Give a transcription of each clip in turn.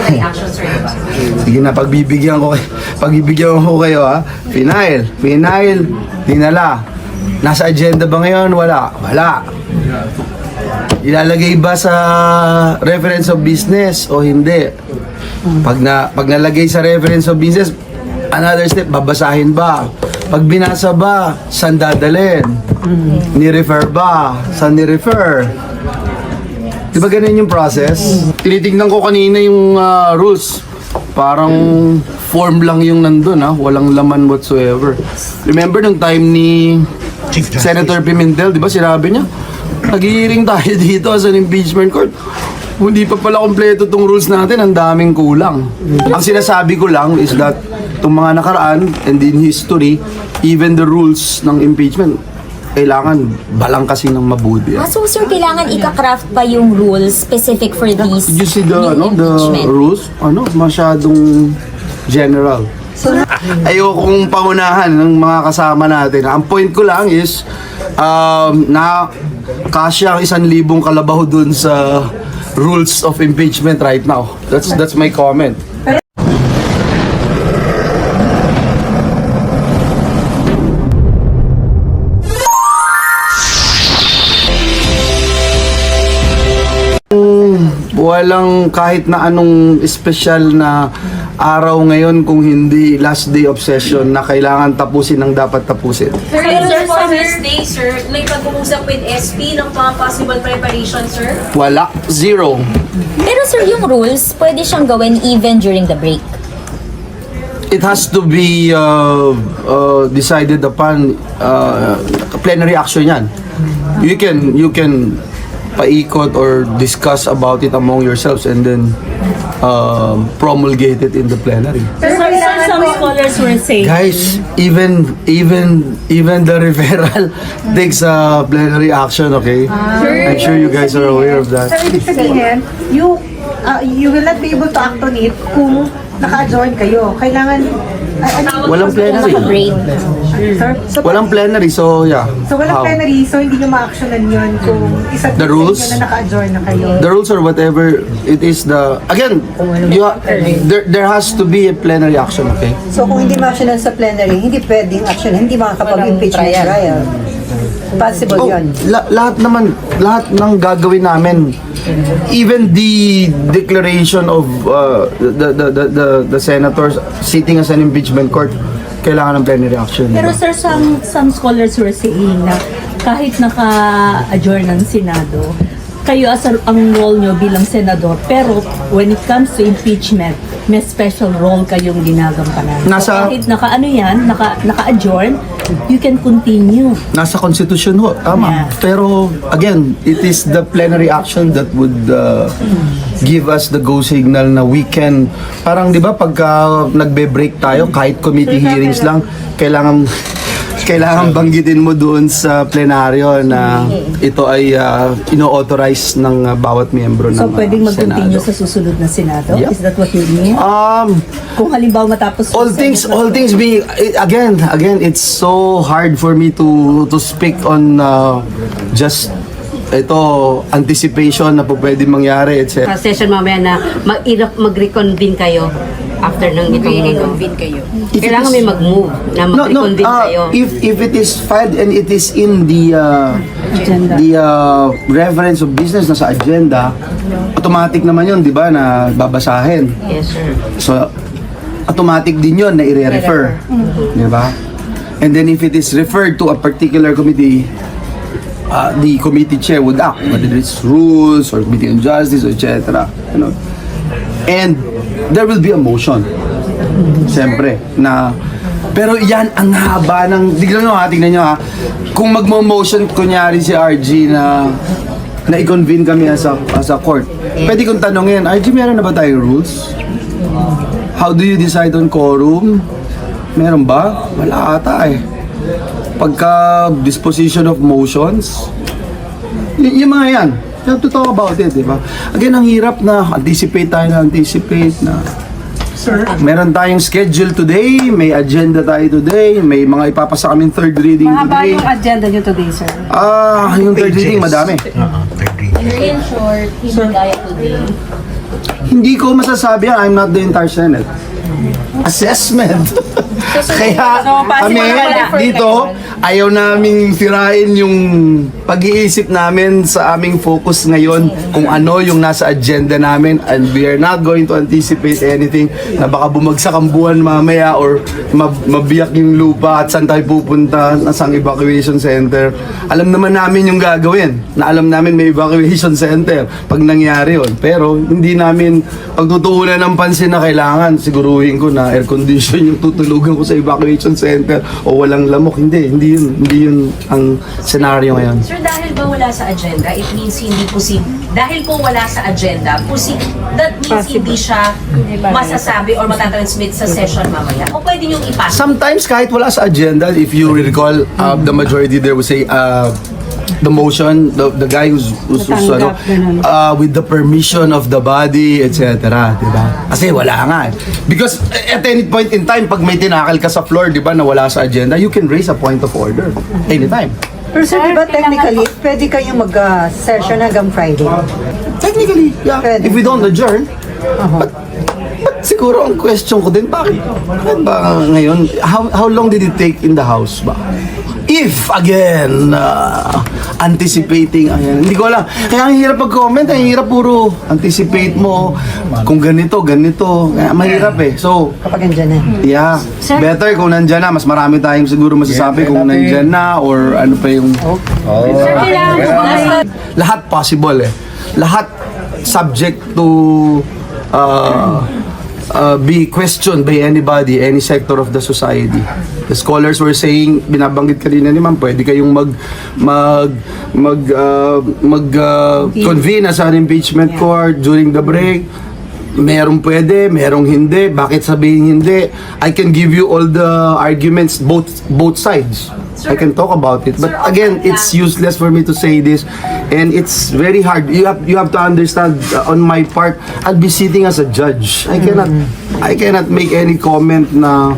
plenary action, sir, diba? Sige na, pagbibigyan ko kayo ha. Final, dinala. Nasa agenda ba ngayon? Wala. Ilalagay ba sa reference of business o hindi? Pag nalagay sa reference of business, another step, babasahin ba? Pag binasa ba, saan dadalhin? Ni-refer ba? Saan ni-refer? Di ba ganun yung process? Tinitignan ko kanina yung rules. Parang form lang yung nandun ha. Walang laman whatsoever. Remember nung time ni Senator Pimentel, di ba sinabi niya? Nag-hearing tayo dito sa impeachment court. Hindi pa pala kompleto tong rules natin, ang daming kulang. Ang sinasabi ko lang is that itong mga nakaraan and in history, even the rules ng impeachment, kailangan balangkasin ng mabuti. So sir, kailangan ika-craft pa yung rules specific for these Did you see new the impeachment? rules? Masyadong general. Ayokong pangunahan ng mga kasama natin. Ang point ko lang is, na kasya ang 1,000 kalabaw dun sa rules of impeachment right now. That's my comment. Walang kahit na anong special na araw ngayon kung hindi last day of session na kailangan tapusin ng dapat tapusin. Sir, for this day, sir, may pag-uusap with SP ng mga possible preparation, sir? Wala. Zero. Pero sir, yung rules, pwede siyang gawin even during the break. It has to be decided upon plenary action yan. You can paikot or discuss about it among yourselves and then promulgate it in the plenary. Sir, some scholars were saying, Guys, even the referral takes a plenary action, okay? I'm sure you guys are aware of that. So, ibig sabihin, you will not be able to act on it kung naka-join kayo. Kailangan... Walang plenary. Break. Sir? So, Walang plenary, so yeah. So, walang How? plenary, so hindi nyo ma-actionan yun kung isa The rules? na naka-join na kayo. The rules or whatever it is again, there has to be a plenary action, okay? So kung hindi ma-actionan sa plenary, hindi pwedeng action, hindi makakapag-impeachment trial. Possible yun. Lahat ng gagawin namin, even the declaration of the senators sitting as an impeachment court, kailangan ng plenary action. pero sir, some scholars were saying na kahit naka-adjourn ng Senado, kayo ang role nyo bilang senador, pero when it comes to impeachment, may special role kayong ginagampanan. So kahit naka-adjourn, you can continue. Nasa constitution ho, tama. Yeah. Pero again, it is the plenary action that would give us the go signal na we can, parang di ba pagka nagbe-break tayo, kahit committee hearings lang, kailangan banggitin mo doon sa plenaryo na ito ay ino-authorize ng bawat miyembro ng So pwedeng mag-continue Senado. sa susunod na Senado? Yep. Is that what you mean? Kung halimbawa matapos All things being again, it's so hard for me to speak on just ito anticipation na po pwede mangyari, etc. Sa session mamaya na mag-reconvene kayo after ng i-reconvene kayo. Kailangan may mag-move na mag-reconvene kayo. If it is filed and it is in the reference of business na sa agenda, automatic naman yun, di ba, na babasahin. Yes, sir. So, automatic din yun na i-refer. Di ba? And then if it is referred to a particular committee, the committee chair would act, whether it's rules or committee on justice, etc. You know? And there will be a motion. Siyempre, na pero yan ang haba ng tignan nyo ha, kung magmo-motion kunyari si RG na i-convene kami as a court, pwede kong tanongin, RG, meron na ba tayong rules? How do you decide on quorum? Meron ba? Wala ata eh. Pagka disposition of motions, yung mga yan, you have to talk about it, di ba? Again, ang hirap na anticipate na Sir, meron tayong schedule today, may agenda tayo today, may mga ipapasa kaming third reading Mahaba today. yung agenda nyo today, sir. Yung third reading, madami. In short, hindi kaya today. Hindi ko masasabi yan. I'm not the entire Senate. Assessment. Kaya kami dito, ayaw naming sirain yung pag-iisip namin sa aming focus ngayon kung ano yung nasa agenda namin, and we are not going to anticipate anything na baka bumagsak ang buwan mamaya or mabiyak yung lupa at saan tayo pupunta, nasang evacuation center. Alam naman namin yung gagawin, na alam namin may evacuation center pag nangyari yun. Pero hindi namin pagtutuunan ng pansin na kailangan siguruhin ko na air condition yung tutulugan ko sa evacuation center o walang lamok. Hindi yun ang scenario ngayon. Sir, dahil ba wala sa agenda, it means hindi posible. Dahil po wala sa agenda, that means hindi siya masasabi or matatransmit sa session mamaya. O pwede niyong ipasa. Sometimes kahit wala sa agenda, if you recall, the majority there will say, the motion, the guy who's ano, with the permission of the body, etc. Diba? Kasi wala nga eh. Because at any point in time, pag may tinakal ka sa floor, diba, na wala sa agenda, you can raise a point of order anytime. Pero sir, di ba technically, pwede kayong mag-session hanggang Friday? Technically, yeah. Pwede. If we don't adjourn, but siguro ang question ko din, bakit ba ngayon, how long did it take in the House ba? If, again, anticipating, hindi ko alam. Kaya ang hirap pag-comment, ang hirap puro anticipate mo kung ganito. Kaya mahirap eh. So, Kapag andyan na. yeah, better kung nandyan na. Mas marami tayong siguro masasabi kung nandyan na or ano pa yung... Lahat possible eh. Lahat subject to be questioned by anybody, any sector of the society. The scholars were saying, binabanggit kanina ni ma'am, pwede kayong convene as an impeachment court during the break. Merong pwede, merong hindi. Bakit sabihin hindi? I can give you all the arguments, both sides. I can talk about it. But again, it's useless for me to say this. And it's very hard. You have to understand, on my part, I'll be sitting as a judge. I cannot make any comment na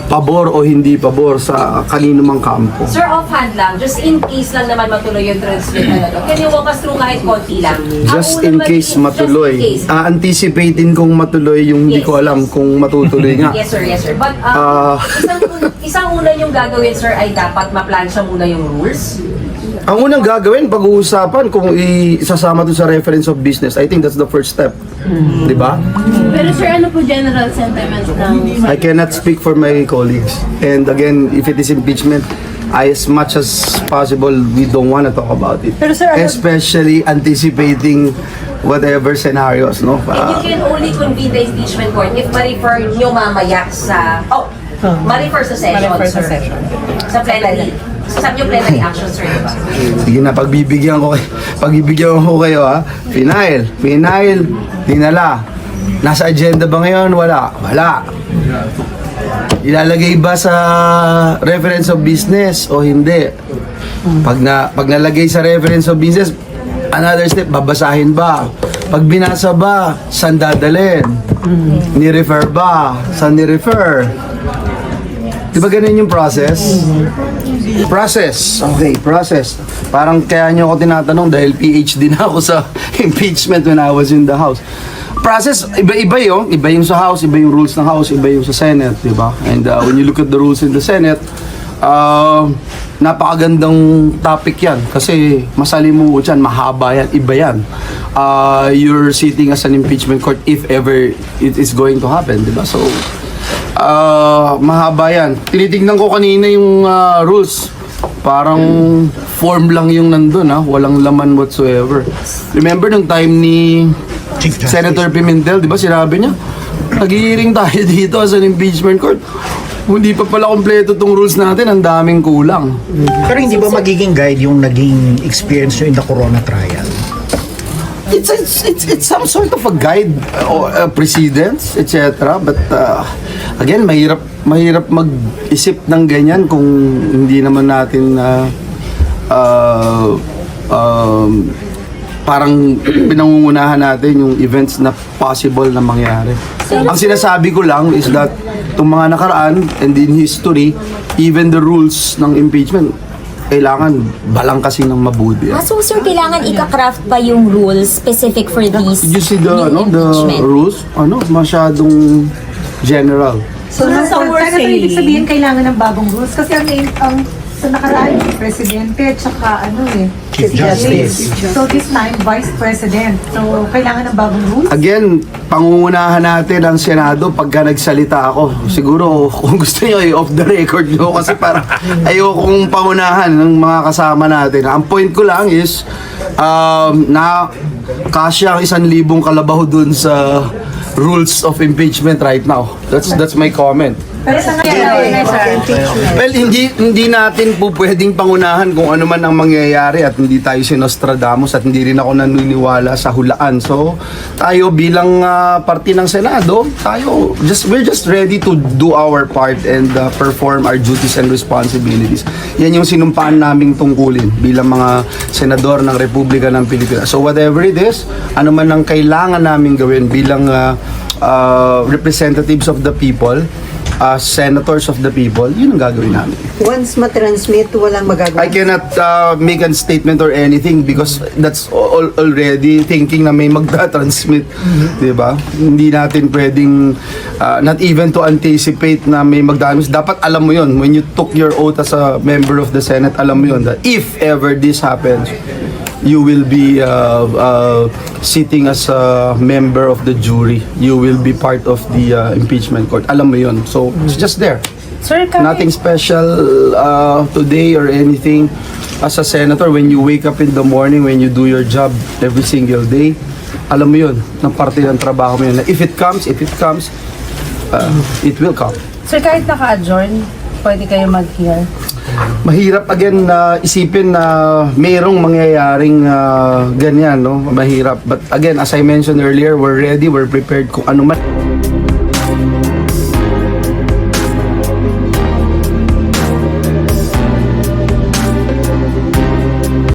pabor o hindi pabor sa kanino mang kampo. Sir, offhand lang, just in case lang naman matuloy yung transmit na to, can you walk us through kahit konti lang? Just in case matuloy. Anticipating kung matuloy yung hindi ko alam kung matutuloy nga. Yes sir. But isang una yung gagawin sir ay dapat maplansya muna yung rules. Ang unang gagawin, pag-uusapan kung isasama to sa reference of business. I think that's the first step. Di ba? Pero sir, ano po general sentiment ng... I cannot speak for my colleagues. And again, if it is impeachment, as much as possible, we don't want to talk about it. Pero sir, especially anticipating whatever scenarios, no? And you can only convene the impeachment court if ma-refer nyo mamaya sa... ma-refer sa session, sir. Sa plenary. Sabi yung plenary action, sir, diba? Sige na, pagbibigyan ko kayo ha. Final, dinala. Nasa agenda ba ngayon? Wala. Ilalagay ba sa reference of business o hindi? Pag nalagay sa reference of business, another step, babasahin ba? Pag binasa ba, saan dadalhin? Ni-refer ba? Saan ni-refer? Di ba ganun yung process? Process. Parang kaya nyo ako tinatanong dahil PhD na ako sa impeachment when I was in the House. Process, iba yung sa House, iba yung rules ng House, iba yung sa Senate, di ba? And when you look at the rules in the Senate, napakagandang topic yan kasi masalimuot yan, mahaba yan, iba yan. You're sitting as an impeachment court if ever it is going to happen, di ba? So, mahaba yan. Tinitignan ko kanina yung rules. Parang form lang yung nandun, walang laman whatsoever. Remember nung time ni Senator Pimentel, di ba sinabi niya, nag-hearing tayo dito sa impeachment court. Hindi pa pala kompleto tong rules natin, ang daming kulang. Pero hindi ba magiging guide yung naging experience nyo in the Corona trial? It's some sort of a guide or precedence, etc. But again, mahirap mag-isip ng ganyan kung hindi naman natin parang pinangungunahan natin yung events na possible na mangyari. Ang sinasabi ko lang is that itong mga nakaraan and in history, even the rules ng impeachment, kailangan balangkasin ng mabuti. So sir, kailangan ika-craft pa yung rules specific for these Did you see the, new the impeachment? rules? Masyadong general. So, Nasa work Senator, ibig eh. sabihin kailangan ng bagong rules kasi ang sa nakaraan, presidente, tsaka Chief Justice. So this time, vice president. So kailangan ng bagong rules? Again, pangungunahan natin ang Senado pagka nagsalita ako. Siguro, kung gusto nyo, off the record nyo kasi para ayokong pangunahan ng mga kasama natin. Ang point ko lang is, na kasya ang 1,000 kalabaw dun sa rules of impeachment right now. That's my comment. Pero sa ngayon, Well, hindi natin po pwedeng pangunahan kung ano man ang mangyayari at hindi tayo sinostradamus at hindi rin ako naniniwala sa hulaan. So, tayo bilang parte ng Senado, we're just ready to do our part and perform our duties and responsibilities. Yan yung sinumpaan naming tungkulin bilang mga senador ng Republika ng Pilipinas. So, whatever it is, ano man ang kailangan namin gawin bilang representatives of the people, senators of the people, yun ang gagawin namin. Once matransmit, walang magagawa. I cannot make a statement or anything because that's already thinking na may magta-transmit, di ba? Hindi natin pwedeng, not even to anticipate na may magta-transmit. Dapat alam mo yun, when you took your oath as a member of the Senate, alam mo yun, that if ever this happens, you will be sitting as a member of the jury. You will be part of the impeachment court. Alam mo yun. So, it's just there. Sir, Nothing special today or anything. As a senator, when you wake up in the morning, when you do your job every single day, alam mo yun, ng parte ng trabaho mo yun. If it comes, it will come. Sir, kahit naka-adjourn, pwede kayo mag-hear? Mahirap again na isipin na mayroong mangyayaring ganyan, no? Mahirap. But again, as I mentioned earlier, we're ready, we're prepared kung ano man.